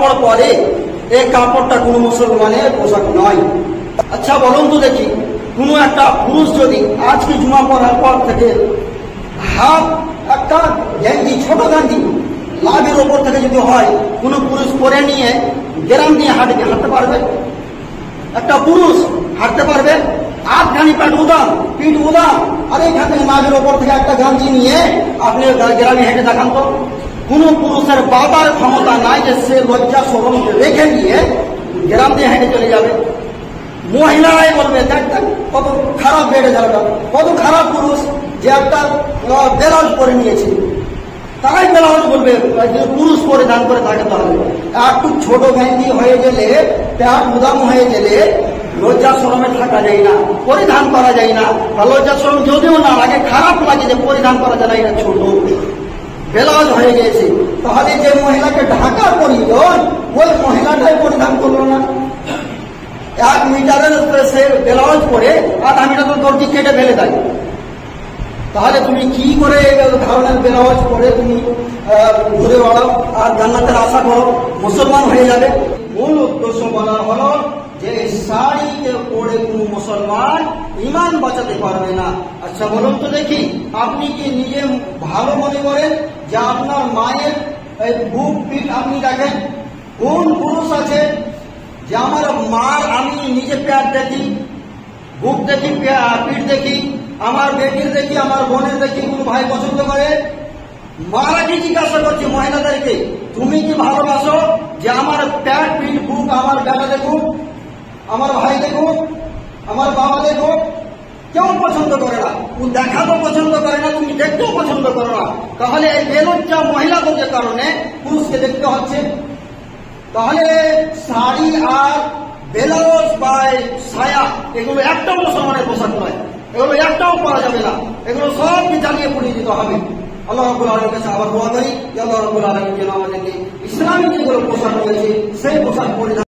কাপড় পরে, এই কাপড়টা কোনো মুসলমানের পোশাক নয়। আচ্ছা বলুন তো দেখি, কোনো একটা পুরুষ যদি আজকে জুমা পড়ার পর থেকে হাফ একটা গেঞ্জি, ছোট গেঞ্জি লাভের ওপর থেকে যদি হয়, কোনো পুরুষ পরে নিয়ে গ্রাম দিয়ে হাঁটতে পারবে? একটা পুরুষ হাঁটতে পারবে? আধখানি পিঠ উদাম, আর এইখান থেকে লাভের ওপর থেকে একটা গেঞ্জি নিয়ে আপনি গ্রামে হেঁটে দেখান তো। কোন পুরুষের বাবার ক্ষমতা নাই যে সে লজ্জা শরম রেখে নিয়ে গ্রাম দিয়ে হেঁটে চলে যাবে। মহিলারাই বলবে দেখ কত খারাপ বেড়ে যাবে, কত খারাপ পুরুষ যে একটা ব্লাউজ পরে নিয়েছে। তারাই ব্লাউজ বলবে, পুরুষ পরিধান করে থাকে। তাহলে একটু ছোট গেঞ্জি হয়ে গেলে, প্যান্ট উদাম হয়ে গেলে লজ্জা শরমে থাকা যায় না, পরিধান করা যায় না। লজ্জা শরম যদিও না লাগে, খারাপ লাগে যে পরিধান করা যায় না, এটা ছোট ব্লাউজ হয়ে গেছে। তাহলে যে মহিলাকে ঢাকা প্রয়োজন, ওই মহিলাটাই পরিধান করলো না। 1 মিটারের সে ব্লাউজ পরে 1/2 মিটার দর্জি কেটে ফেলে দেয়। তাহলে তুমি কি করে ধরনের ব্লাউজ পরে তুমি ঘুরে বেড়াও আর জান্নাতের আশা করো মুসলমান হয়ে যাবে? মূল উদ্দেশ্য বলা হলো যে শাড়িকে পরে কোন মুসলমান ইমান বাঁচাতে পারবে না। আচ্ছা বলুন তো দেখি, আপনি কি নিজে ভালো মনে করেন যে আপনার মায়ের বুক পিঠ আপনি দেখেন? কোন পুরুষ আছে যে আমার মার আমি নিজে প্যাট দেখি, বুক দেখি, পিঠ দেখি, আমার বেটির দেখি, আমার বোনের দেখি, কোন ভাই পছন্দ করে? মারা কি জিজ্ঞাসা করছে মহিলাদেরকে, তুমি কি ভালোবাসো যে আমার প্যাট পিঠ বুক আমার বেটা দেখুক, আমার ভাই দেখুক, আমার বাবা দেখুক? কেউ পছন্দ করে না। দেখাতে পছন্দ করে না, তুমি দেখতেও পছন্দ করো না। তাহলে এই বেলজ্জা মহিলাদের কারণে পুরুষকে দেখতে হচ্ছে। তাহলে শাড়ি আর ব্লাউজ বা সায়া এগুলো একটাও মুসলমানের পোশাক নয়, এগুলো একটাও পরা যাবে না, এগুলো সব জ্বালিয়ে পুড়িয়ে দিতে হবে। আল্লাহ রাব্বুল আলামিনের কাছে আবার দোয়া করি, আল্লাহ রাব্বুল আলামিন যেন আমাদেরকে ইসলামী যেগুলো পোশাক রয়েছে সেই পোশাক পরিধান